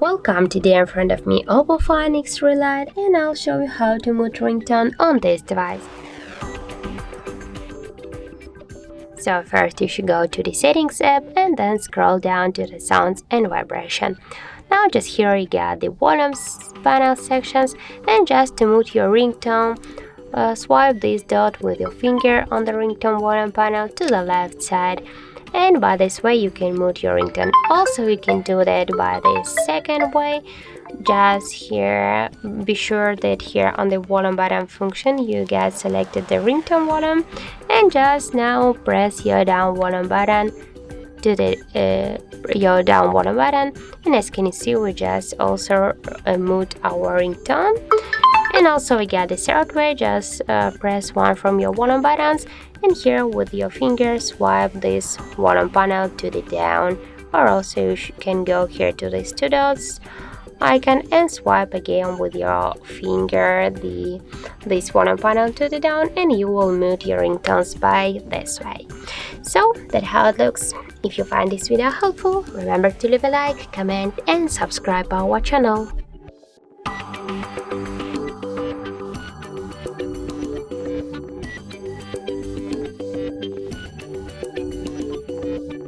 Welcome, today in front of me OPPO FIND X3 LITE, and I'll show you how to mute ringtone on this device. So first you should go to the settings app and then scroll down to the sounds and vibration. Now just here you got the volume panel sections, and just to mute your ringtone, swipe this dot with your finger on the ringtone volume panel to the left side. And by this way you can mute your ringtone. Also you can do that by the second way. Just here, be sure that here on the volume button function you get selected the ringtone volume, and just now press your down volume button to the your down volume button, and as can you see we just also mute our ringtone. And also we got the third way, just press one from your volume buttons, and here with your fingers swipe this volume panel to the down, or also you can go here to these two dots icon and swipe again with your finger this volume panel to the down, and you will mute your ringtones by this way. So that's how it looks. If you find this video helpful, remember to leave a like, comment and subscribe our channel.